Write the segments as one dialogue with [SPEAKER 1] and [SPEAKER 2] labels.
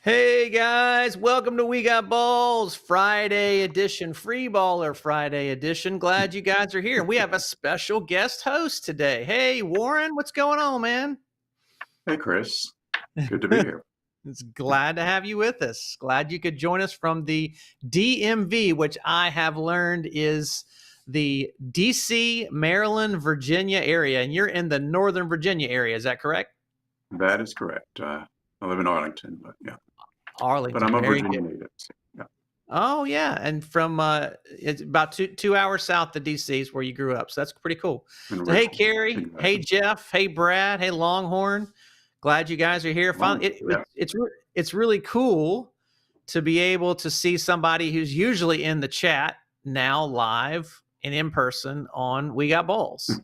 [SPEAKER 1] Hey guys, welcome to We Got Balls Friday edition, Free Baller Friday edition. Glad you guys are here. And we have a special guest host today. Hey Warren, what's going on, man?
[SPEAKER 2] Hey, Chris. Good to be here.
[SPEAKER 1] It's glad to have you with us. Glad you could join us from the DMV, which I have learned is the DC, Maryland, Virginia area. And you're in the Northern Virginia area. Is that correct?
[SPEAKER 2] That is correct. I live in Arlington, but yeah.
[SPEAKER 1] Arlington.
[SPEAKER 2] But I'm a
[SPEAKER 1] very
[SPEAKER 2] Virginia
[SPEAKER 1] good.
[SPEAKER 2] native. So, yeah.
[SPEAKER 1] Oh yeah, and from it's about two hours south of DC is where you grew up, so that's pretty cool.
[SPEAKER 2] In
[SPEAKER 1] So hey
[SPEAKER 2] Richmond.
[SPEAKER 1] Carrie,
[SPEAKER 2] Exactly.
[SPEAKER 1] hey Jeff, hey Brad, hey Longhorn, glad you guys are here. Finally,
[SPEAKER 2] Yeah.
[SPEAKER 1] it's really cool to be able to see somebody who's usually in the chat now live and in person on We Got Balls.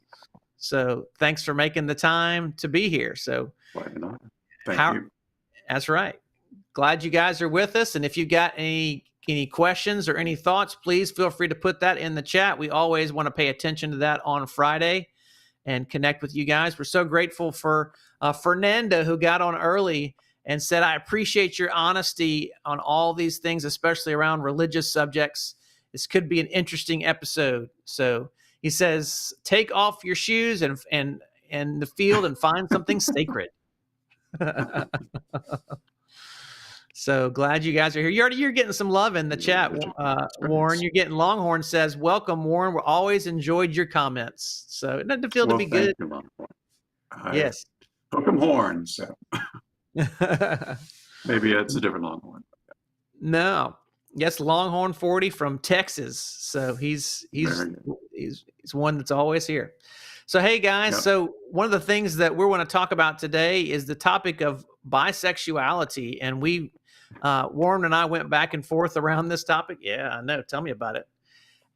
[SPEAKER 1] So thanks for making the time to be here. So
[SPEAKER 2] Why not? Thank you.
[SPEAKER 1] That's right. Glad you guys are with us. And if you got any questions or any thoughts, please feel free to put that in the chat. We always want to pay attention to that on Friday and connect with you guys. We're so grateful for Fernanda, who got on early and said, I appreciate your honesty on all these things, especially around religious subjects. This could be an interesting episode. So he says, take off your shoes and the field and find something sacred. So glad you guys are here. You're getting some love in the chat, Warren. You're getting Longhorn says, welcome, Warren. We always enjoyed your comments. So it doesn't feel to be good.
[SPEAKER 2] Thank you, Longhorn.
[SPEAKER 1] Yes.
[SPEAKER 2] Hook 'em horn, so maybe it's a different Longhorn.
[SPEAKER 1] No. Yes, Longhorn 40 from Texas. So he's one that's always here. So hey guys,
[SPEAKER 2] Yep.
[SPEAKER 1] So one of the things that we want to talk about today is the topic of bisexuality, and Warren and I went back and forth around this topic. Yeah, I know. Tell me about it.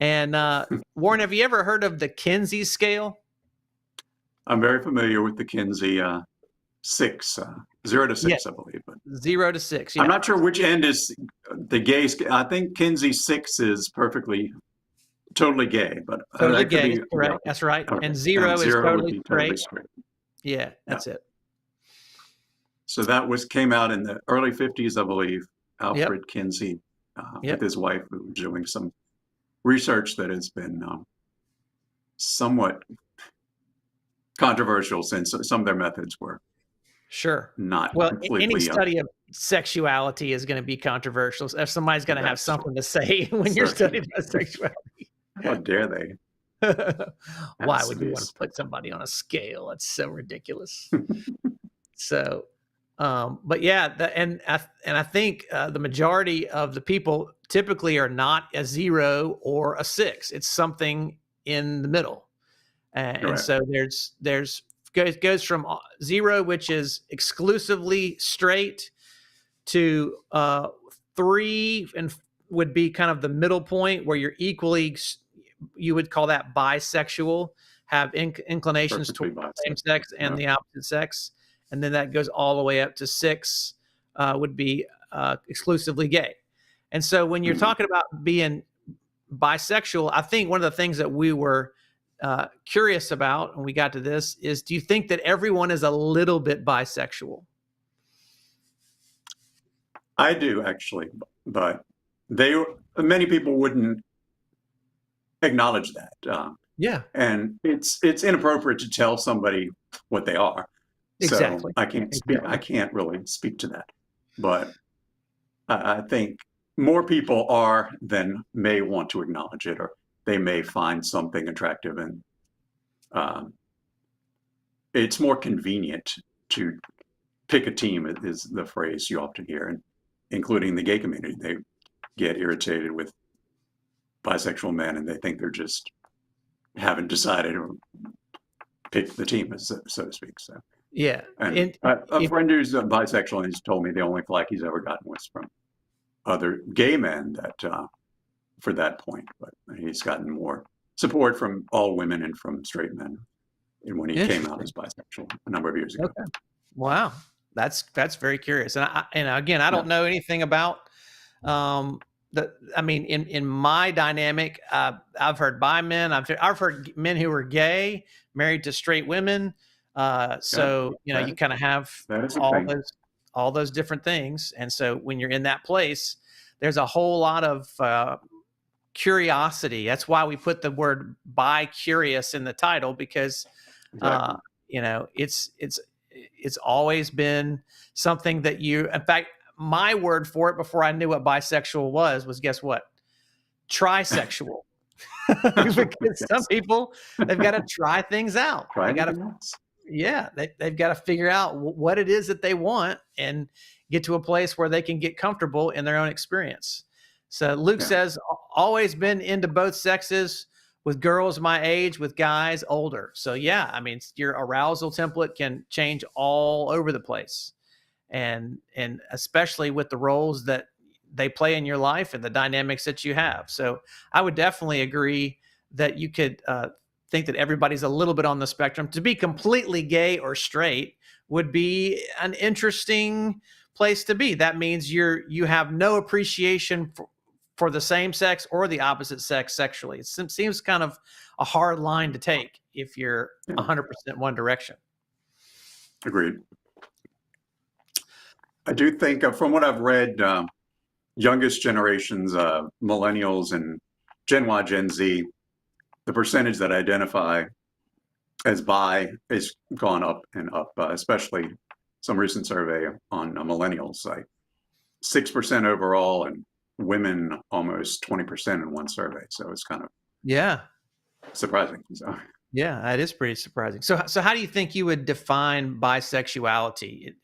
[SPEAKER 1] And Warren, have you ever heard of the Kinsey scale?
[SPEAKER 2] I'm very familiar with the Kinsey 6, 0 to 6,
[SPEAKER 1] Yeah.
[SPEAKER 2] I believe. But
[SPEAKER 1] 0 to 6. Yeah.
[SPEAKER 2] I'm not sure which end is the gay scale. I think Kinsey 6 is totally gay, but
[SPEAKER 1] Totally
[SPEAKER 2] that could
[SPEAKER 1] gay.
[SPEAKER 2] be,
[SPEAKER 1] Correct.
[SPEAKER 2] yeah.
[SPEAKER 1] That's right.
[SPEAKER 2] Okay.
[SPEAKER 1] And 0 is
[SPEAKER 2] would
[SPEAKER 1] totally
[SPEAKER 2] be totally
[SPEAKER 1] straight.
[SPEAKER 2] straight.
[SPEAKER 1] Yeah, that's it.
[SPEAKER 2] So that came out in the early 50s, I believe. Alfred Kinsey, with his wife, who was doing some research that has been somewhat controversial, since some of their methods were not completely.
[SPEAKER 1] Any study of sexuality is going to be controversial. If somebody's going to have something to say when you're studying about sexuality.
[SPEAKER 2] How dare they?
[SPEAKER 1] Why would you want to put somebody on a scale? That's so ridiculous. So, but yeah, I think the majority of the people typically are not a 0 or a 6. It's something in the middle, and so goes from 0, which is exclusively straight, to 3 and would be kind of the middle point where you're equally. You would call that bisexual, have inclinations toward the same sex and the opposite sex. And then that goes all the way up to 6, would be exclusively gay. And so when you're talking about being bisexual, I think one of the things that we were curious about when we got to this is, do you think that everyone is a little bit bisexual?
[SPEAKER 2] I do, actually, but many people wouldn't acknowledge that.
[SPEAKER 1] Yeah.
[SPEAKER 2] And it's inappropriate to tell somebody what they are.
[SPEAKER 1] Exactly.
[SPEAKER 2] So I can't really speak to that. But I think more people are than may want to acknowledge it, or they may find something attractive, and it's more convenient to pick a team, is the phrase you often hear, and including the gay community. They get irritated with bisexual men, and they think they're just haven't decided or picked the team, so to speak. So
[SPEAKER 1] yeah,
[SPEAKER 2] and a friend who's bisexual, and he's told me the only flack he's ever gotten was from other gay men that for that point, but he's gotten more support from all women and from straight men, and when he came out as bisexual a number of years ago.
[SPEAKER 1] Okay. Wow, that's very curious. And again, I don't know anything about in my dynamic. I've heard bi men. I've heard men who are gay married to straight women. So you kind of have all those different things. And so when you're in that place, there's a whole lot of curiosity. That's why we put the word bi-curious in the title, because
[SPEAKER 2] Exactly.
[SPEAKER 1] it's always been something that in fact, my word for it before I knew what bisexual was guess what? Trisexual. Because
[SPEAKER 2] Yes.
[SPEAKER 1] some people, they've got to try things out.
[SPEAKER 2] Try
[SPEAKER 1] They got to,
[SPEAKER 2] anything else.
[SPEAKER 1] yeah, they've got to figure out what it is that they want and get to a place where they can get comfortable in their own experience. So Luke
[SPEAKER 2] Yeah.
[SPEAKER 1] says, always been into both sexes, with girls my age, with guys older. So yeah, I mean, your arousal template can change all over the place. And especially with the roles that they play in your life and the dynamics that you have. So I would definitely agree that you could think that everybody's a little bit on the spectrum. To be completely gay or straight would be an interesting place to be. That means you have no appreciation for the same sex or the opposite sex sexually. It seems kind of a hard line to take if you're 100% one direction.
[SPEAKER 2] Agreed. I do think, from what I've read, youngest generations, millennials and Gen Y, Gen Z, the percentage that identify as bi has gone up and up, especially some recent survey on millennials, like 6% overall, and women almost 20% in one survey. So it's kind of surprising. So.
[SPEAKER 1] Yeah, it is pretty surprising. So how do you think you would define bisexuality?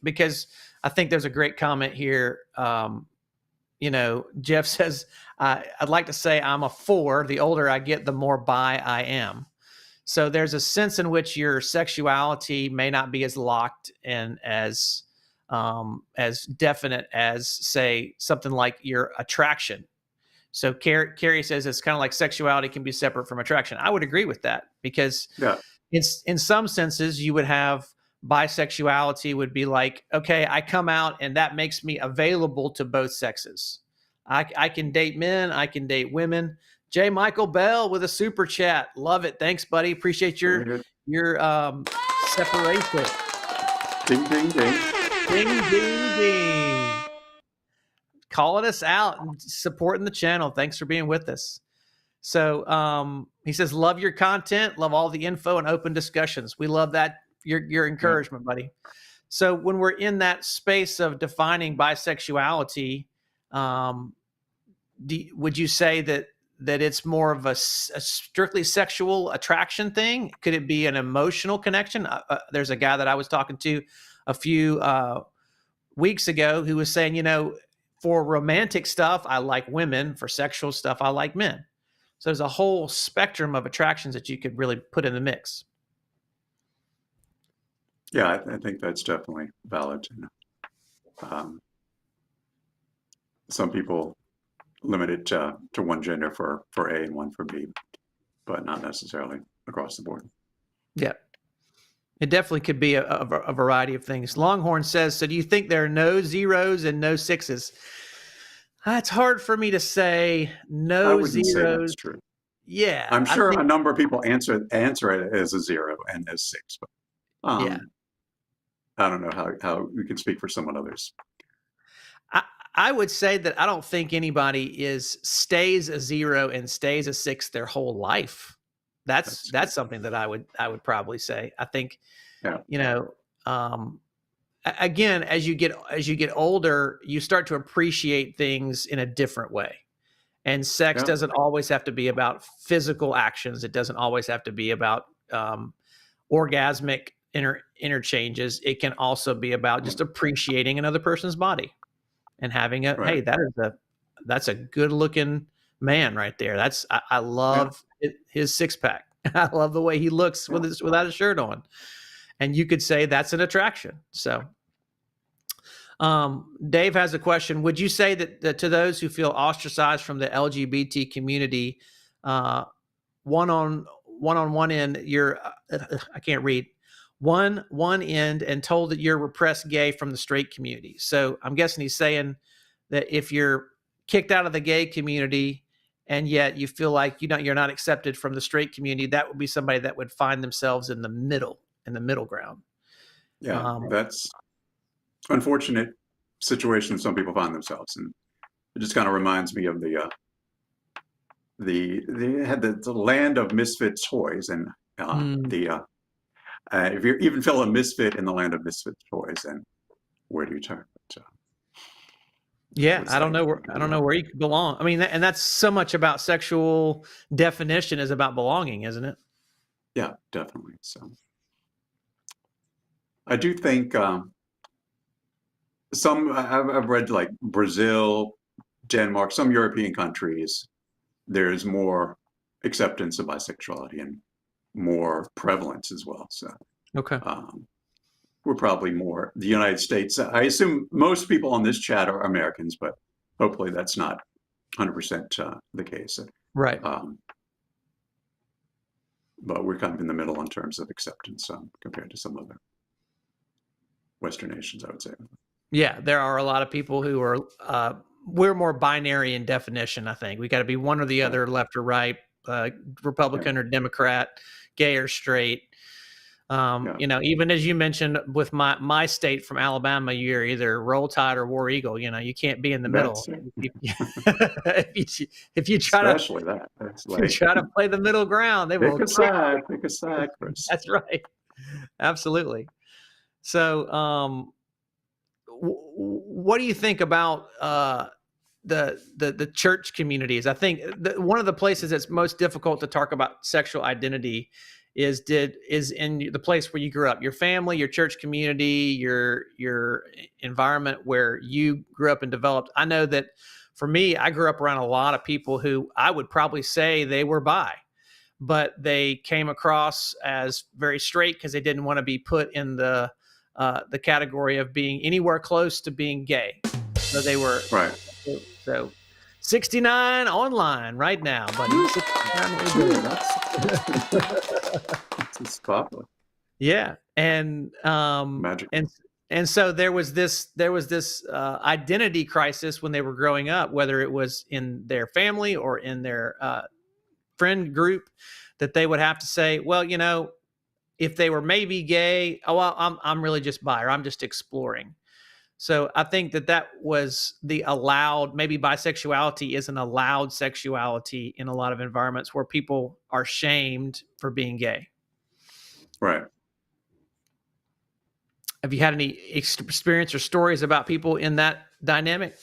[SPEAKER 1] Because I think there's a great comment here. Jeff says, I'd like to say I'm a 4. The older I get, the more bi I am. So there's a sense in which your sexuality may not be as locked and as definite as, say, something like your attraction. So Carrie says it's kind of like sexuality can be separate from attraction. I would agree with that, because in some senses you would have bisexuality would be like, okay, I come out and that makes me available to both sexes. I can date men, I can date women. J. Michael Bell with a super chat. Love it. Thanks, buddy. Appreciate your separation.
[SPEAKER 2] Ding, ding, ding.
[SPEAKER 1] Ding, ding, ding. Calling us out and supporting the channel. Thanks for being with us. So he says, love your content, love all the info and open discussions. We love that, your encouragement, buddy. So when we're in that space of defining bisexuality, would you say that it's more of a strictly sexual attraction thing? Could it be an emotional connection? There's a guy that I was talking to a few weeks ago who was saying, for romantic stuff, I like women. For sexual stuff, I like men. So there's a whole spectrum of attractions that you could really put in the mix.
[SPEAKER 2] Yeah, I think that's definitely valid. Some people limit it to one gender for A and one for B, but not necessarily across the board.
[SPEAKER 1] Yeah. It definitely could be a variety of things. Longhorn says, so do you think there are no 0s and no 6s? It's hard for me to say. No, I wouldn't 0s. Say that's
[SPEAKER 2] true.
[SPEAKER 1] Yeah.
[SPEAKER 2] I'm sure a number of people answer it as a 0 and as 6, but I don't know how we can speak for some others.
[SPEAKER 1] I would say that I don't think anybody stays a 0 and stays a 6 their whole life. That's something that I would probably say. I think, again, as you get older, you start to appreciate things in a different way. And sex doesn't always have to be about physical actions. It doesn't always have to be about orgasmic interchanges. It can also be about just appreciating another person's body and having hey, that's a good looking man right there. I love his 6-pack. I love the way he looks without a shirt on. And you could say that's an attraction. So Dave has a question. Would you say that to those who feel ostracized from the LGBT community, one on one end, you're I can't read one end and told that you're repressed gay from the straight community? So I'm guessing he's saying that if you're kicked out of the gay community and yet you feel like you're not accepted from the straight community, that would be somebody that would find themselves in the middle ground.
[SPEAKER 2] Yeah, unfortunate situation some people find themselves in. It just kind of reminds me of they had the land of misfit toys, and
[SPEAKER 1] Mm.
[SPEAKER 2] if you even feel a misfit in the land of misfit toys, then where do you turn? But,
[SPEAKER 1] Yeah,
[SPEAKER 2] was
[SPEAKER 1] I don't
[SPEAKER 2] like,
[SPEAKER 1] know where you belong. I mean, and that's so much about sexual definition is about belonging, isn't it?
[SPEAKER 2] yeah, definitely. So I do think I've read like Brazil, Denmark, some European countries, there's more acceptance of bisexuality and more prevalence as well. So
[SPEAKER 1] Okay.
[SPEAKER 2] um, we're probably more the United States. I assume most people on this chat are Americans, but hopefully that's not 100% the case.
[SPEAKER 1] Right.
[SPEAKER 2] Um, but we're kind of in the middle in terms of acceptance compared to some other Western nations, I would say.
[SPEAKER 1] Yeah, there are a lot of people who are we're more binary in definition, I think. We got to be one or the other, left or right, Republican or Democrat, gay or straight. You know, even as you mentioned with my state from Alabama, you're either Roll Tide or War Eagle. You know, you can't be in the middle. If you try
[SPEAKER 2] Especially that. That's
[SPEAKER 1] if you
[SPEAKER 2] like,
[SPEAKER 1] try to play the middle ground, they will.
[SPEAKER 2] pick a side, Chris.
[SPEAKER 1] That's right. Absolutely. So, what do you think about the church communities? I think one of the places that's most difficult to talk about sexual identity is in the place where you grew up, your family, your church community, your environment where you grew up and developed. I know that for me, I grew up around a lot of people who I would probably say they were bi, but they came across as very straight because they didn't want to be put in the category of being anywhere close to being gay. So they were
[SPEAKER 2] Right.
[SPEAKER 1] so 69 online right now, buddy. 69
[SPEAKER 2] That's spotlight.
[SPEAKER 1] Yeah, and
[SPEAKER 2] Magic.
[SPEAKER 1] and so there was this identity crisis when they were growing up, whether it was in their family or in their friend group, that they would have to say, well, you know, if they were maybe gay, oh, well, I'm really just bi, or I'm just exploring. So I think that was the allowed, maybe bisexuality is an allowed sexuality in a lot of environments where people are shamed for being gay.
[SPEAKER 2] Right.
[SPEAKER 1] Have you had any experience or stories about people in that dynamic?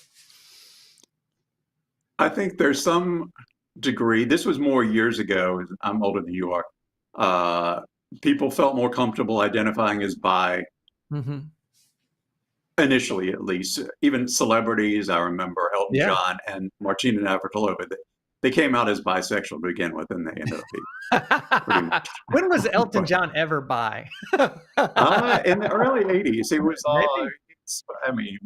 [SPEAKER 2] I think there's some degree, this was more years ago, I'm older than you are. People felt more comfortable identifying as bi, initially at least. Even celebrities, I remember Elton John and Martina Navratilova, they came out as bisexual to begin with, and they ended up being pretty much.
[SPEAKER 1] When was Elton John ever bi?
[SPEAKER 2] In the early 80s. He was, I mean,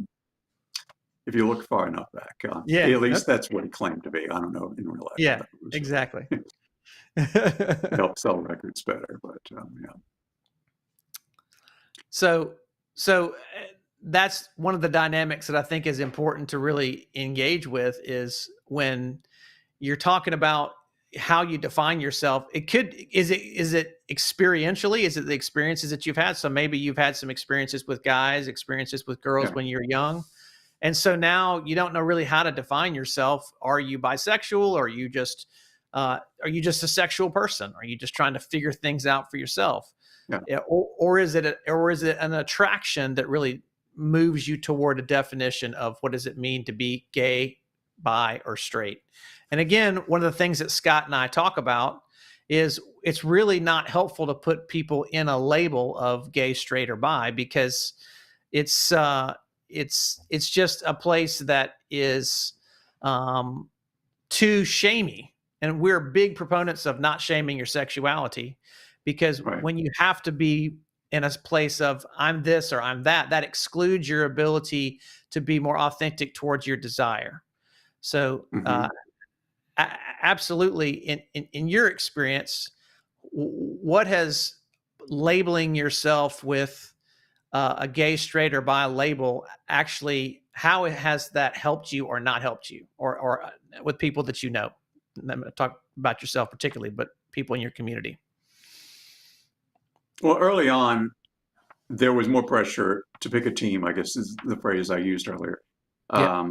[SPEAKER 2] if you look far enough back, at least that's what he claimed to be. I don't know in real life.
[SPEAKER 1] Yeah, exactly.
[SPEAKER 2] Help sell records better, but yeah.
[SPEAKER 1] So that's one of the dynamics that I think is important to really engage with, is when you're talking about how you define yourself. Is it experientially? Is it the experiences that you've had? So maybe you've had some experiences with guys, experiences with girls when you're young. And so now you don't know really how to define yourself. Are you bisexual? Or are you just a sexual person? Are you just trying to figure things out for yourself? Yeah. Or is it an attraction that really moves you toward a definition of what does it mean to be gay, bi, or straight? And again, one of the things that Scott and I talk about is it's really not helpful to put people in a label of gay, straight, or bi, because it's just a place that is too shamey. And we're big proponents of not shaming your sexuality, because when you have to be in a place of I'm this or I'm that, that excludes your ability to be more authentic towards your desire. So absolutely, in your experience, what has labeling yourself with a gay, straight, or bi label actually, how has that helped you or not helped you, or with people that you know? I'm going to talk about yourself particularly, but people in your community.
[SPEAKER 2] Well, early on, there was more pressure to pick a team, I guess is the phrase I used earlier.
[SPEAKER 1] Yeah.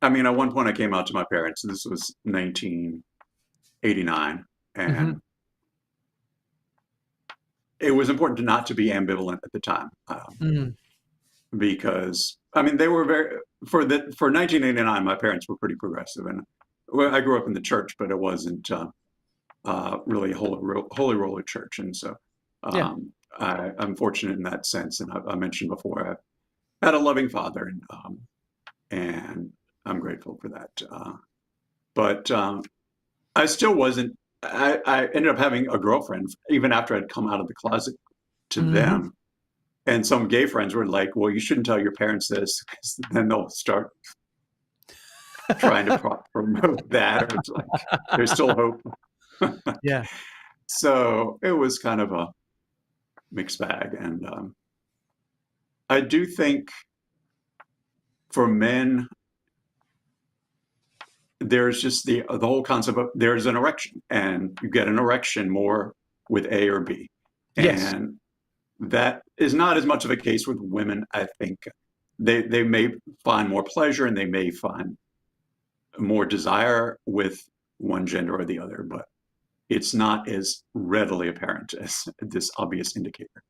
[SPEAKER 2] I mean, at one point I came out to my parents, this was 1989,
[SPEAKER 1] Mm-hmm.
[SPEAKER 2] and it was important to not to be ambivalent at the time,
[SPEAKER 1] Mm.
[SPEAKER 2] because I mean they were very for 1989. My parents were pretty progressive, and well, I grew up in the church, but it wasn't really a holy roller church, and so
[SPEAKER 1] Yeah.
[SPEAKER 2] I'm fortunate in that sense. And I mentioned before I had a loving father, and I'm grateful for that. But I still wasn't. I ended up having a girlfriend even after I'd come out of the closet to
[SPEAKER 1] Mm-hmm.
[SPEAKER 2] them. And some gay friends were like, "Well, you shouldn't tell your parents this, because then they'll start trying to promote that." Or it's like there's still hope.
[SPEAKER 1] Yeah.
[SPEAKER 2] So it was kind of a mixed bag, and I do think for men, there's just the whole concept of there's an erection, and you get an erection more with A or B,
[SPEAKER 1] Yes.
[SPEAKER 2] and that is not as much of a case with women. I think they may find more pleasure and they may find more desire with one gender or the other, but it's not as readily apparent as this obvious indicator.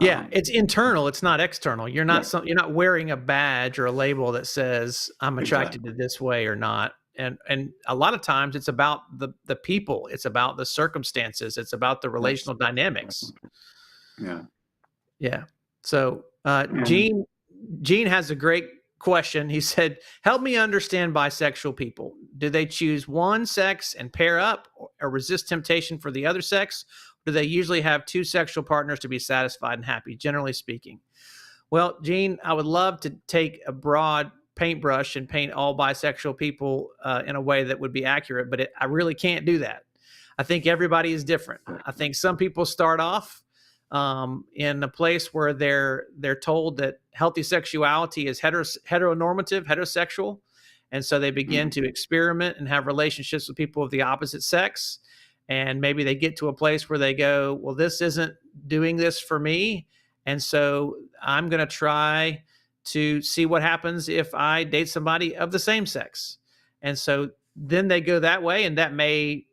[SPEAKER 1] Yeah, it's internal, it's not external.
[SPEAKER 2] Yeah,
[SPEAKER 1] You're not wearing a badge or a label that says I'm attracted to
[SPEAKER 2] exactly.
[SPEAKER 1] this way or not. And a lot of times it's about the people, it's about the circumstances, it's about the relational
[SPEAKER 2] Absolutely.
[SPEAKER 1] dynamics.
[SPEAKER 2] Definitely. Yeah.
[SPEAKER 1] Yeah. So,
[SPEAKER 2] And
[SPEAKER 1] Gene has a great question. He said, "Help me understand bisexual people. Do they choose one sex and pair up, or resist temptation for the other sex? Do they usually have two sexual partners to be satisfied and happy, generally speaking?" Well, Gene, I would love to take a broad paintbrush and paint all bisexual people in a way that would be accurate, but I really can't do that. I think everybody is different. I think some people start off in a place where they're told that healthy sexuality is heteronormative, heterosexual, and so they begin
[SPEAKER 2] mm,
[SPEAKER 1] to experiment and have relationships with people of the opposite sex. And maybe they get to a place where they go, "Well, this isn't doing this for me, and so I'm going to try to see what happens if I date somebody of the same sex." And so then they go that way, and that may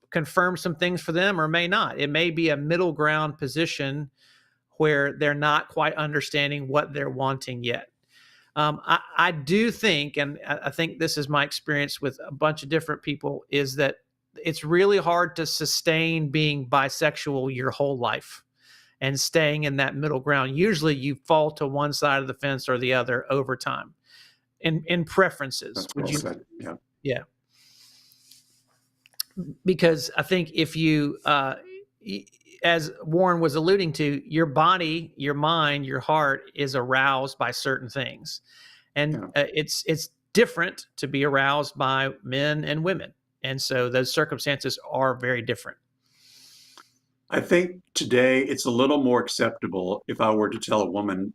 [SPEAKER 1] confirm some things for them or may not. It may be a middle ground position where they're not quite understanding what they're wanting yet. I do think, and I think this is my experience with a bunch of different people, is that it's really hard to sustain being bisexual your whole life and staying in that middle ground. Usually you fall to one side of the fence or the other over time in preferences.
[SPEAKER 2] that's
[SPEAKER 1] Would
[SPEAKER 2] well
[SPEAKER 1] you?
[SPEAKER 2] said. Yeah.
[SPEAKER 1] Yeah. Because I think if you, as Warren was alluding to, your body, your mind, your heart is aroused by certain things, and
[SPEAKER 2] Yeah.
[SPEAKER 1] it's different to be aroused by men and women, and so those circumstances are very different.
[SPEAKER 2] I think today it's a little more acceptable if I were to tell a woman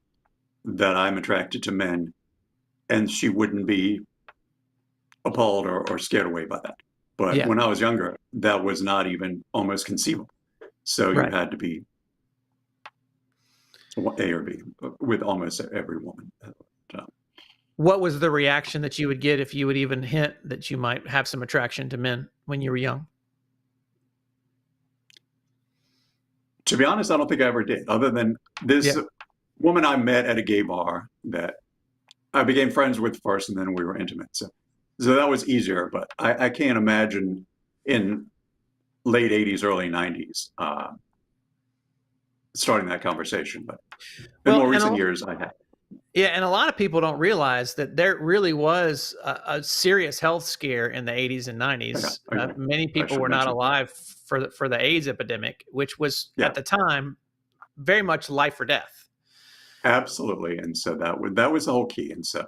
[SPEAKER 2] that I'm attracted to men, and she wouldn't be appalled or scared away by that. But
[SPEAKER 1] Yeah,
[SPEAKER 2] when I was younger, that was not even almost conceivable. So you
[SPEAKER 1] right.
[SPEAKER 2] had to be A or B with almost every woman.
[SPEAKER 1] What was the reaction that you would get if you would even hint that you might have some attraction to men when you were young?
[SPEAKER 2] To be honest, I don't think I ever did, other than
[SPEAKER 1] Yeah.
[SPEAKER 2] this woman I met at a gay bar that I became friends with first, and then we were intimate. So that was easier. But I can't imagine in late '80s, early '90s starting that conversation. But in
[SPEAKER 1] Well,
[SPEAKER 2] more recent years, I have.
[SPEAKER 1] yeah, and a lot of people don't realize that there really was a serious health scare in the 80s and
[SPEAKER 2] Yeah,
[SPEAKER 1] 90s.
[SPEAKER 2] okay.
[SPEAKER 1] Many
[SPEAKER 2] I
[SPEAKER 1] people
[SPEAKER 2] should
[SPEAKER 1] were not
[SPEAKER 2] mention.
[SPEAKER 1] alive for the AIDS epidemic, which was
[SPEAKER 2] Yeah,
[SPEAKER 1] at the time very much life or death.
[SPEAKER 2] absolutely. And so that was the whole key. And so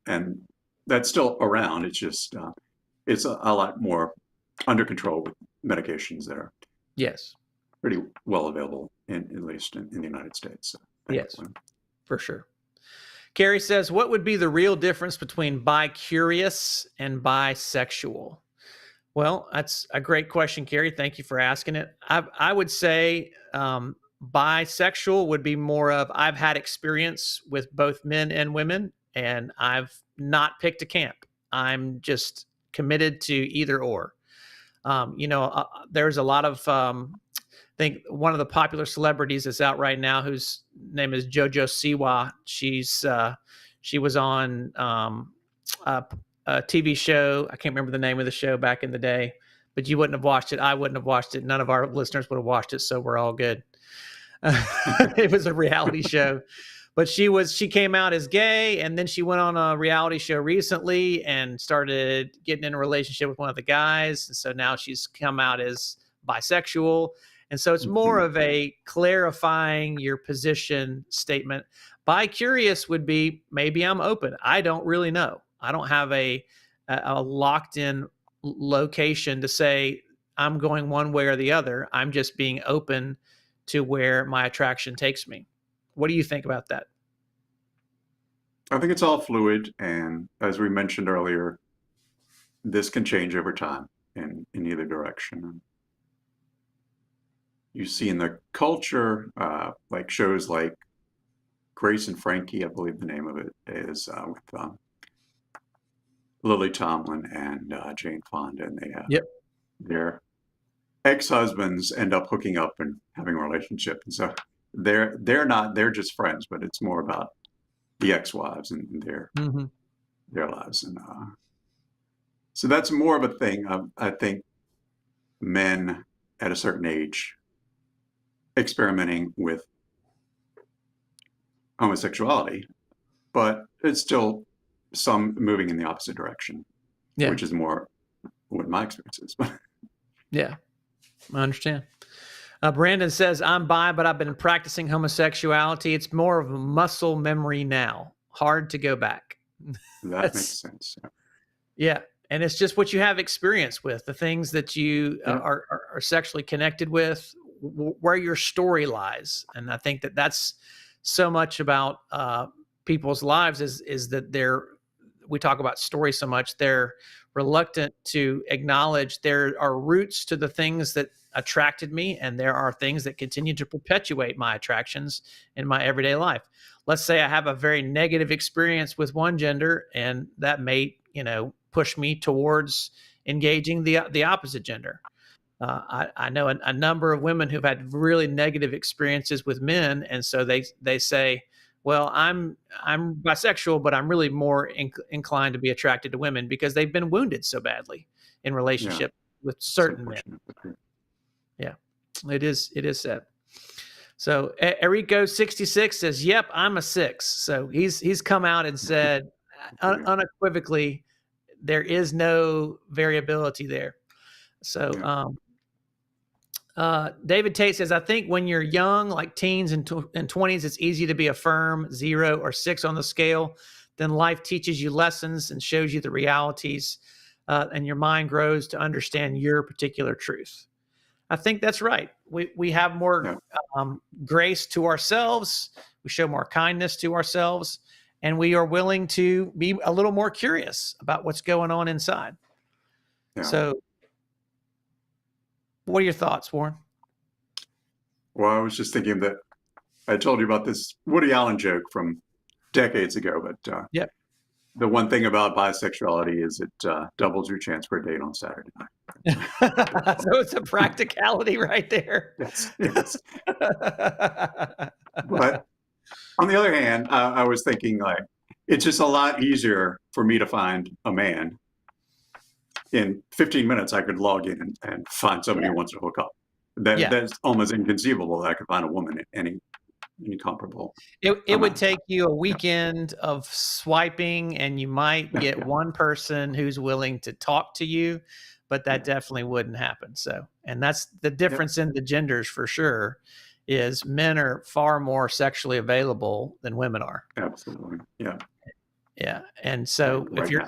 [SPEAKER 2] and that's still around. It's just it's a lot more under control with medications that are
[SPEAKER 1] Yes,
[SPEAKER 2] pretty well available at least in the United States. So
[SPEAKER 1] yes,
[SPEAKER 2] thankfully.
[SPEAKER 1] for sure. Carrie says, "What would be the real difference between bi-curious and bisexual?" Well, that's a great question, Carrie. Thank you for asking it. I would say Bisexual would be more of, I've had experience with both men and women, and I've not picked a camp. I'm just committed to either or. There's a lot of, I think one of the popular celebrities that's out right now, whose name is JoJo Siwa. She was on a TV show. I can't remember the name of the show back in the day, but you wouldn't have watched it. I wouldn't have watched it. None of our listeners would have watched it. So we're all good. It was a reality show, but she came out as gay, and then she went on a reality show recently and started getting in a relationship with one of the guys. And so now she's come out as bisexual. And so it's more of a clarifying your position statement. Bi-curious would be, maybe I'm open. I don't really know. I don't have a locked in location to say I'm going one way or the other. I'm just being open to where my attraction takes me. What do you think about that?
[SPEAKER 2] I think it's all fluid, and as we mentioned earlier, this can change over time in either direction. You see in the culture, like shows like Grace and Frankie, I believe the name of it is, with Lily Tomlin and Jane Fonda, and their ex-husbands end up hooking up and having a relationship, and so they're just friends, but it's more about the ex-wives and their lives, and so that's more of a thing. I think men at a certain age experimenting with homosexuality, but it's still some moving in the opposite direction, which is more what my experience is.
[SPEAKER 1] Yeah, I understand. Brandon says, I'm bi, but I've been practicing homosexuality. It's more of a muscle memory now. Hard to go back.
[SPEAKER 2] That makes sense.
[SPEAKER 1] Yeah. And it's just what you have experience with, the things that you are sexually connected with, where your story lies. And I think that that's so much about people's lives is that we talk about story so much, they're reluctant to acknowledge there are roots to the things that attracted me, and there are things that continue to perpetuate my attractions in my everyday life. Let's say I have a very negative experience with one gender, and that may, push me towards engaging the opposite gender. I know a number of women who've had really negative experiences with men, and so they say, well, I'm bisexual, but I'm really more inclined to be attracted to women because they've been wounded so badly in relationship with certain men. Yeah, it is sad. So Erico66 says, yep, I'm a 6. So he's come out and said unequivocally, there is no variability there. So David Tate says, I think when you're young, like teens and 20s, it's easy to be a firm 0 or 6 on the scale. Then life teaches you lessons and shows you the realities, and your mind grows to understand your particular truth. I think that's right. We have more grace to ourselves. We show more kindness to ourselves, and we are willing to be a little more curious about what's going on inside. Yeah. So what are your thoughts, Warren?
[SPEAKER 2] Well, I was just thinking that I told you about this Woody Allen joke from decades ago, but the one thing about bisexuality is it doubles your chance for a date on Saturday night.
[SPEAKER 1] So it's a practicality right there.
[SPEAKER 2] Yes. But on the other hand, I was thinking, like, it's just a lot easier for me to find a man. In 15 minutes, I could log in and find somebody who wants to hook up. That's almost inconceivable that I could find a woman in any comparable.
[SPEAKER 1] It would take you a weekend of swiping, and you might get one person who's willing to talk to you, but that definitely wouldn't happen. So, and that's the difference in the genders for sure, is men are far more sexually available than women are.
[SPEAKER 2] Absolutely. Yeah.
[SPEAKER 1] Yeah. And so
[SPEAKER 2] like
[SPEAKER 1] if you're,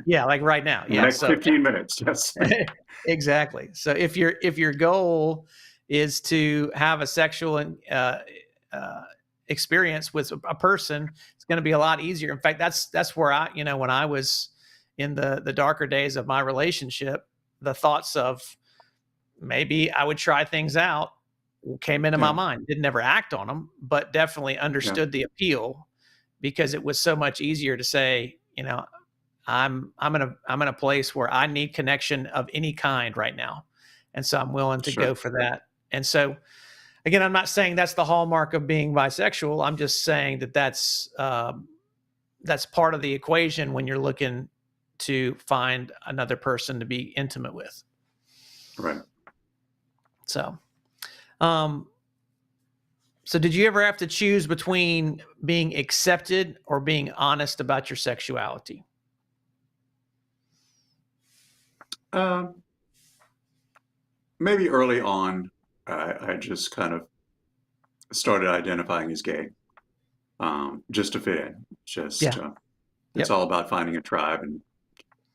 [SPEAKER 2] now.
[SPEAKER 1] Like right now.
[SPEAKER 2] The next 15 minutes. Yes.
[SPEAKER 1] Exactly. So if your goal is to have a sexual experience with a person, it's going to be a lot easier. In fact, that's where I, when I was in the darker days of my relationship, the thoughts of maybe I would try things out came into my
[SPEAKER 2] Yeah.
[SPEAKER 1] mind. Didn't ever act on them, but definitely
[SPEAKER 2] Yeah.
[SPEAKER 1] understood the appeal, because it was so much easier to say, I'm in a place where I need connection of any kind right now, and so I'm willing to
[SPEAKER 2] Sure.
[SPEAKER 1] go for that. And so, again, I'm not saying that's the hallmark of being bisexual. I'm just saying that that's part of the equation when you're looking to find another person to be intimate with.
[SPEAKER 2] Right.
[SPEAKER 1] So, so did you ever have to choose between being accepted or being honest about your sexuality?
[SPEAKER 2] Maybe early on, I just kind of started identifying as gay, just to fit in. Just
[SPEAKER 1] Yeah.
[SPEAKER 2] it's
[SPEAKER 1] Yep.
[SPEAKER 2] all about finding a tribe, and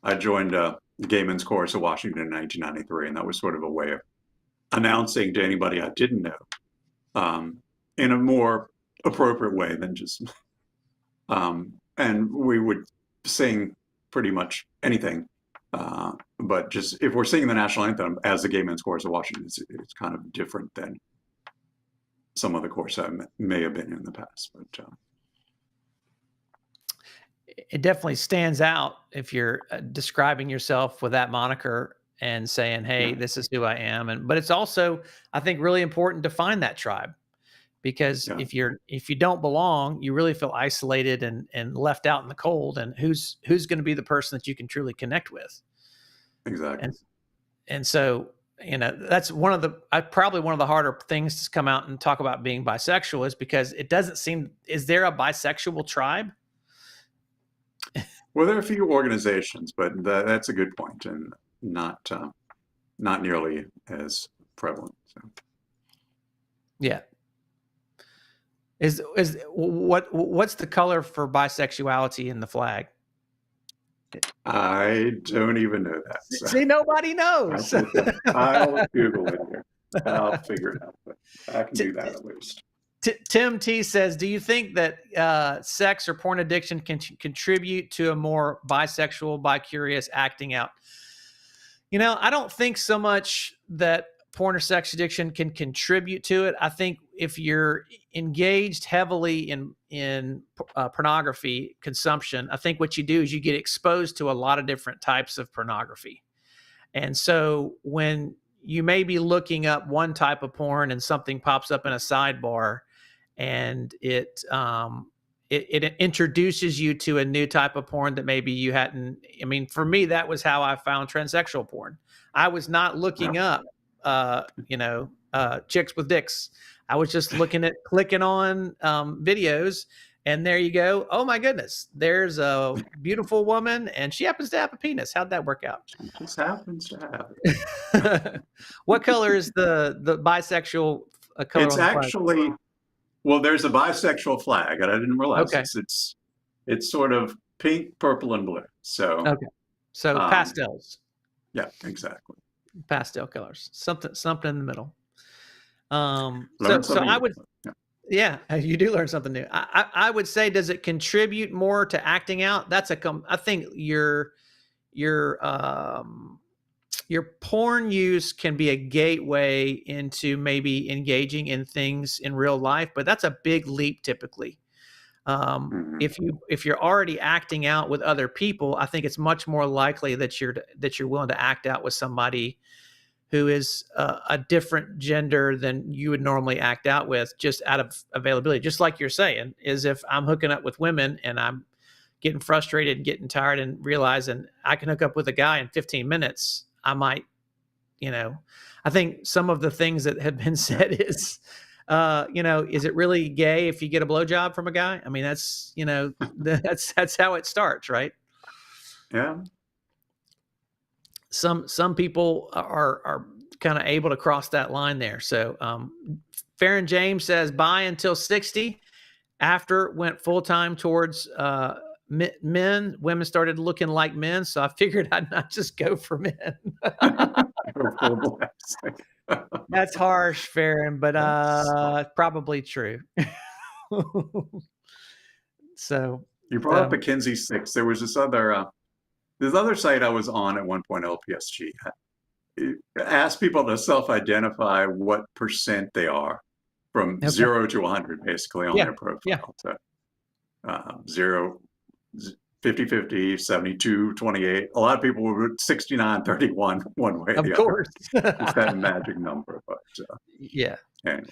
[SPEAKER 2] I joined the Gay Men's Chorus of Washington in 1993, and that was sort of a way of announcing to anybody I didn't know, in a more appropriate way than just. And we would sing pretty much anything, but just if we're singing the national anthem as the Gay Men's Chorus of Washington, it's kind of different than some other course I may have been in the past. But
[SPEAKER 1] it definitely stands out if you're describing yourself with that moniker and saying, "Hey,
[SPEAKER 2] yeah,
[SPEAKER 1] this is who I am." But it's also, I think, really important to find that tribe, because
[SPEAKER 2] yeah,
[SPEAKER 1] if you don't belong, you really feel isolated and left out in the cold. And who's going to be the person that you can truly connect with?
[SPEAKER 2] exactly.
[SPEAKER 1] And so, that's probably one of the harder things to come out and talk about being bisexual, is because it doesn't seem. Is there a bisexual tribe?
[SPEAKER 2] Well, there are a few organizations, but that's a good point, and not nearly as prevalent. So.
[SPEAKER 1] Yeah. What's the color for bisexuality in the flag?
[SPEAKER 2] I don't even know that. So.
[SPEAKER 1] See, nobody knows.
[SPEAKER 2] I'll Google it here. I'll figure it out, but I can do that at least.
[SPEAKER 1] Tim T says, do you think that sex or porn addiction can contribute to a more bisexual, bi-curious acting out? I don't think so much that porn or sex addiction can contribute to it. I think if you're engaged heavily in pornography consumption, I think what you do is you get exposed to a lot of different types of pornography. And so when you may be looking up one type of porn and something pops up in a sidebar, and it introduces you to a new type of porn that maybe you hadn't. I mean, for me, that was how I found transsexual porn. I was not looking up, chicks with dicks. I was just clicking on videos, and there you go. Oh my goodness, there's a beautiful woman, and she happens to have a penis. How'd that work out?
[SPEAKER 2] She just happens to have it.
[SPEAKER 1] What color is the bisexual color?
[SPEAKER 2] It's actually. Well, there's a bisexual flag, and I didn't realize this. It's sort of pink, purple, and blue. So
[SPEAKER 1] pastels.
[SPEAKER 2] Yeah, exactly.
[SPEAKER 1] Pastel colors, something in the middle. You do learn something new. I would say, does it contribute more to acting out? I think your porn use can be a gateway into maybe engaging in things in real life, but that's a big leap typically. If you're already acting out with other people, I think it's much more likely that you're willing to act out with somebody who is a different gender than you would normally act out with, just out of availability. Just like you're saying, is if I'm hooking up with women and I'm getting frustrated and getting tired and realizing I can hook up with a guy in 15 minutes, I might, I think some of the things that have been said is, is it really gay if you get a blowjob from a guy? I mean, that's, that's how it starts, right?
[SPEAKER 2] Yeah.
[SPEAKER 1] Some people are kind of able to cross that line there. So Farron James says, bi until 60. After went full-time towards men. Women started looking like men, so I figured I'd not just go for men. That's harsh, Farron, but probably true. So
[SPEAKER 2] you brought up McKinsey 6. There was this other site I was on at one point, LPSG, ask people to self-identify what percent they are from
[SPEAKER 1] Okay.
[SPEAKER 2] 0 to 100, basically, on
[SPEAKER 1] Yeah.
[SPEAKER 2] their profile.
[SPEAKER 1] Yeah.
[SPEAKER 2] So 0, 50-50, 72, 28. A lot of people would 69, 31 one way or
[SPEAKER 1] Of
[SPEAKER 2] the other.
[SPEAKER 1] course.
[SPEAKER 2] It's that magic number. But
[SPEAKER 1] Yeah.
[SPEAKER 2] anyway.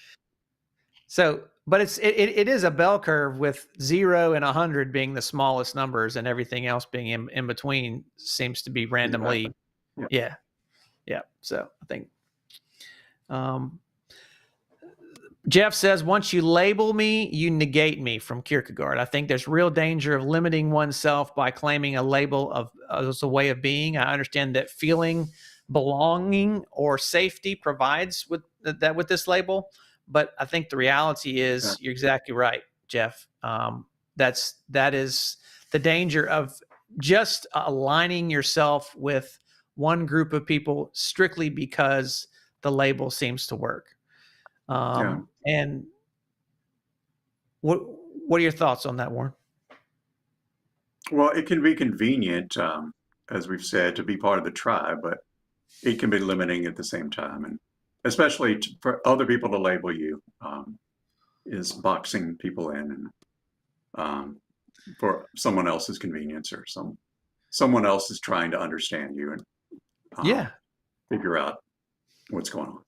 [SPEAKER 1] So, but it is a bell curve with 0 and 100 being the smallest numbers, and everything else being in between seems to be randomly.
[SPEAKER 2] Exactly.
[SPEAKER 1] Yeah. Yeah. So I think Jeff says, once you label me, you negate me, from Kierkegaard. I think there's real danger of limiting oneself by claiming a label as a way of being. I understand that feeling belonging or safety provides with this label, but I think the reality is you're exactly right, Jeff. That is the danger of just aligning yourself with one group of people strictly because the label seems to work. And what are your thoughts on that, Warren?
[SPEAKER 2] Well, it can be convenient, as we've said, to be part of the tribe, but it can be limiting at the same time, and especially for other people to label you is boxing people in, and for someone else's convenience, or someone else is trying to understand you and figure out what's going on.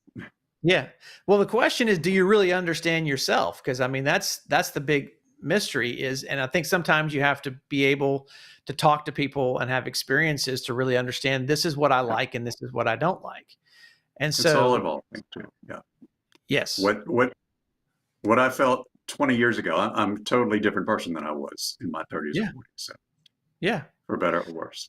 [SPEAKER 1] Yeah. Well, the question is, do you really understand yourself? Because I mean, that's the big mystery is, and I think sometimes you have to be able to talk to people and have experiences to really understand this is what I like and this is what I don't like. And
[SPEAKER 2] it's
[SPEAKER 1] so
[SPEAKER 2] all evolving too. Yeah.
[SPEAKER 1] Yes.
[SPEAKER 2] What I felt 20 years ago, I'm a totally different person than I was in my 30s or 40s. So, for better or worse.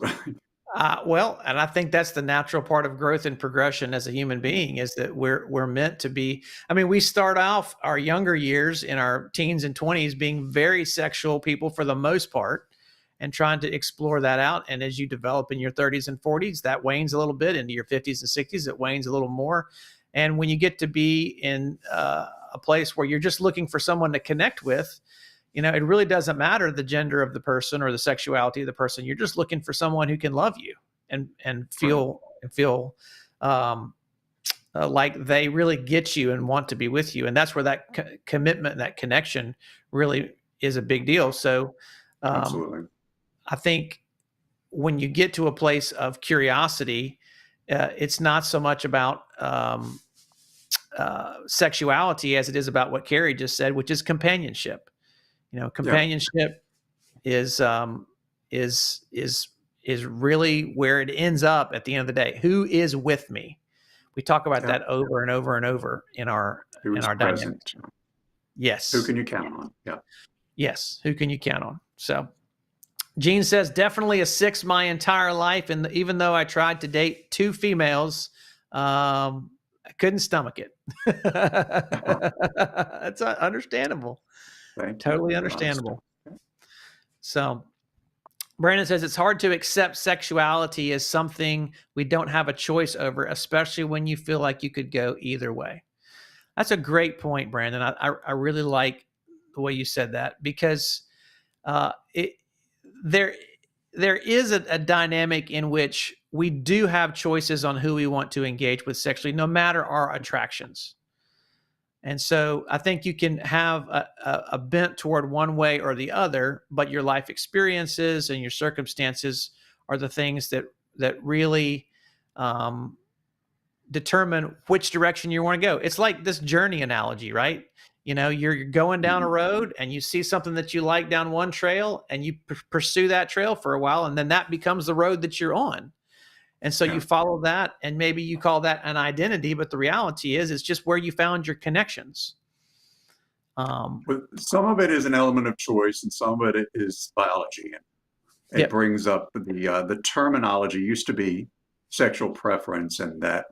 [SPEAKER 1] Well, and I think that's the natural part of growth and progression as a human being, is that we're meant to be. I mean, we start off our younger years in our teens and 20s being very sexual people for the most part, and trying to explore that out. And as you develop in your 30s and 40s, that wanes a little bit. Into your 50s and 60s, it wanes a little more. And when you get to be in a place where you're just looking for someone to connect with, it really doesn't matter the gender of the person or the sexuality of the person. You're just looking for someone who can love you and feel like they really get you and want to be with you. And that's where that commitment, that connection, really is a big deal. So,
[SPEAKER 2] absolutely.
[SPEAKER 1] I think when you get to a place of curiosity, it's not so much about sexuality as it is about what Carrie just said, which is companionship. Companionship is really where it ends up at the end of the day. Who is with me? We talk about that over and over and over in our dynamic. Yes.
[SPEAKER 2] Who can you count on? Yeah.
[SPEAKER 1] Yes. Who can you count on? So Gene says, definitely a 6 my entire life. And even though I tried to date 2 females, I couldn't stomach it. That's understandable. Totally understandable. So Brandon says, it's hard to accept sexuality as something we don't have a choice over, especially when you feel like you could go either way. That's a great point, Brandon. I really like the way you said that, because there is a dynamic in which we do have choices on who we want to engage with sexually, no matter our attractions. And so I think you can have a bent toward one way or the other, but your life experiences and your circumstances are the things that really determine which direction you want to go. It's like this journey analogy, right? You're going down a road and you see something that you like down one trail, and you pursue that trail for a while, and then that becomes the road that you're on. And so you follow that, and maybe you call that an identity, but the reality is it's just where you found your connections.
[SPEAKER 2] But some of it is an element of choice, and some of it is biology. And it brings up the terminology used to be sexual preference, and that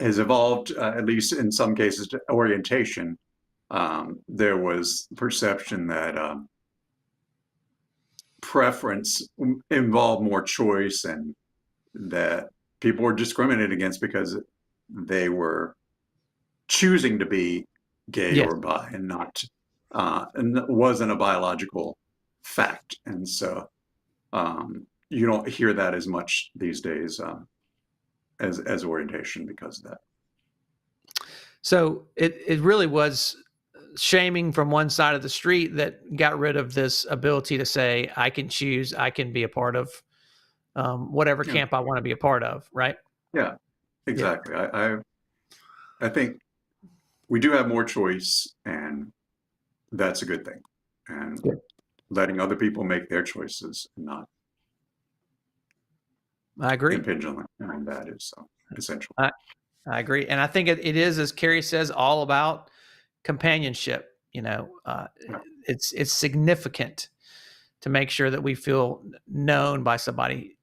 [SPEAKER 2] has evolved, at least in some cases, to orientation. There was perception that preference involved more choice, and that people were discriminated against because they were choosing to be gay or bi, and not, and it wasn't a biological fact. And so you don't hear that as much these days. as orientation because of that.
[SPEAKER 1] So it really was shaming from one side of the street that got rid of this ability to say, I can choose, I can be a part of whatever camp I want to be a part of, right?
[SPEAKER 2] Yeah, exactly. Yeah. I think we do have more choice, and that's a good thing. And letting other people make their choices and not
[SPEAKER 1] I agree.
[SPEAKER 2] impinge on them, and that is essential.
[SPEAKER 1] I agree. And I think it is, as Carrie says, all about companionship. It's significant to make sure that we feel known by somebody.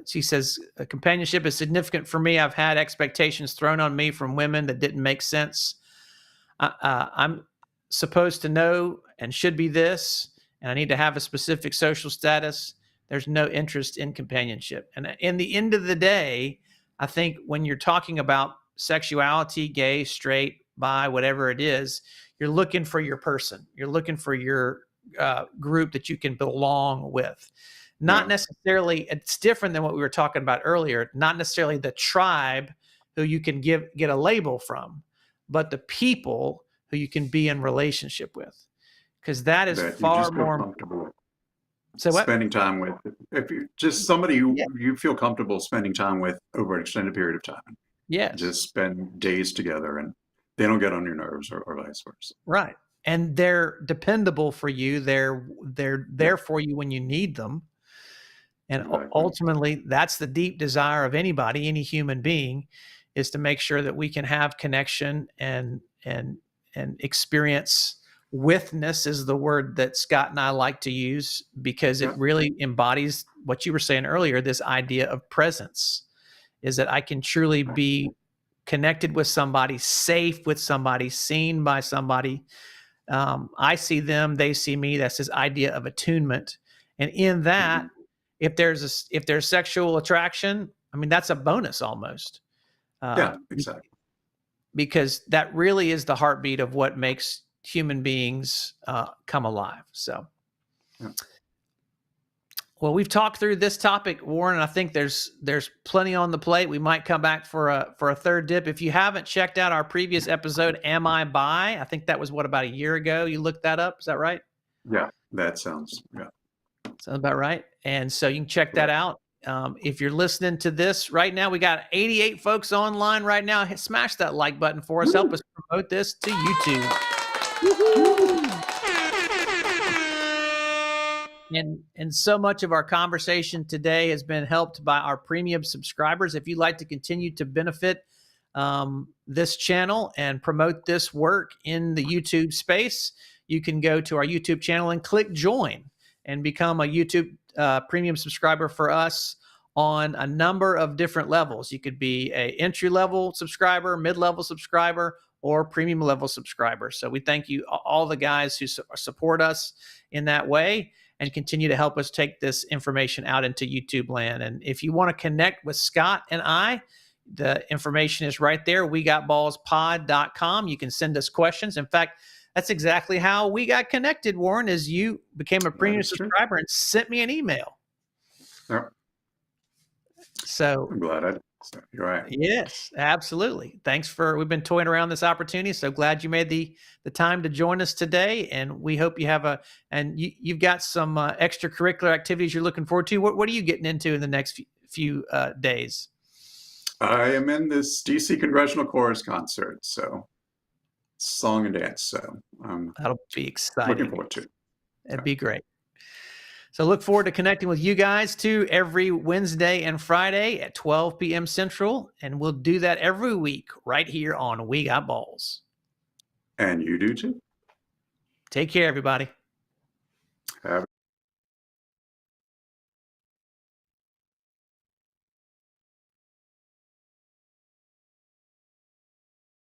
[SPEAKER 1] She says, companionship is significant for me. I've had expectations thrown on me from women that didn't make sense. I'm supposed to know and should be this, and I need to have a specific social status. There's no interest in companionship. And in the end of the day, I think when you're talking about sexuality, gay, straight, bi, whatever it is, you're looking for your person. You're looking for your group that you can belong with. Not necessarily, it's different than what we were talking about earlier, not necessarily the tribe who you can get a label from, but the people who you can be in relationship with. Because that is far more
[SPEAKER 2] comfortable with.
[SPEAKER 1] So
[SPEAKER 2] spending time with, if you're just somebody who you feel comfortable spending time with over an extended period of time.
[SPEAKER 1] Yeah.
[SPEAKER 2] Just spend days together and they don't get on your nerves or vice versa.
[SPEAKER 1] Right. And they're dependable for you. They're there for you when you need them. And ultimately, that's the deep desire of anybody, any human being, is to make sure that we can have connection and experience. Withness is the word that Scott and I like to use because it really embodies what you were saying earlier, this idea of presence, is that I can truly be connected with somebody, safe with somebody, seen by somebody. I see them, they see me. That's this idea of attunement. And in that, if there's sexual attraction, I mean, that's a bonus almost.
[SPEAKER 2] Yeah, exactly.
[SPEAKER 1] Because that really is the heartbeat of what makes human beings come alive. So, well, we've talked through this topic, Warren. I think there's plenty on the plate. We might come back for a third dip. If you haven't checked out our previous episode, Am I Bi? I think that was about a year ago. You looked that up. Is that right?
[SPEAKER 2] Yeah, that sounds
[SPEAKER 1] about right. And so you can check that out. If you're listening to this right now, we got 88 folks online right now. Smash that like button for us. Help us promote this to YouTube. And so much of our conversation today has been helped by our premium subscribers. If you'd like to continue to benefit this channel and promote this work in the YouTube space, you can go to our YouTube channel and click join and become a YouTube premium subscriber for us on a number of different levels. You could be a entry-level subscriber, mid-level subscriber, or premium level subscriber. So we thank you, all the guys who support us in that way and continue to help us take this information out into YouTube land. And if you want to connect with Scott and I, the information is right there, wegotballspod.com. You can send us questions. In fact, that's exactly how we got connected, Warren, is you became a premium subscriber and sent me an email.
[SPEAKER 2] Yep.
[SPEAKER 1] So
[SPEAKER 2] I'm glad you're right.
[SPEAKER 1] Yes, absolutely. We've been toying around this opportunity. So glad you made the time to join us today. And we hope you have you've got some extracurricular activities you're looking forward to. What are you getting into in the next few days?
[SPEAKER 2] I am in this DC Congressional Chorus concert. So song and dance. So
[SPEAKER 1] that'll be exciting.
[SPEAKER 2] Looking forward to it.
[SPEAKER 1] It'd be great. So look forward to connecting with you guys too every Wednesday and Friday at 12 p.m. Central. And we'll do that every week right here on We Got Balls.
[SPEAKER 2] And you do too.
[SPEAKER 1] Take care, everybody.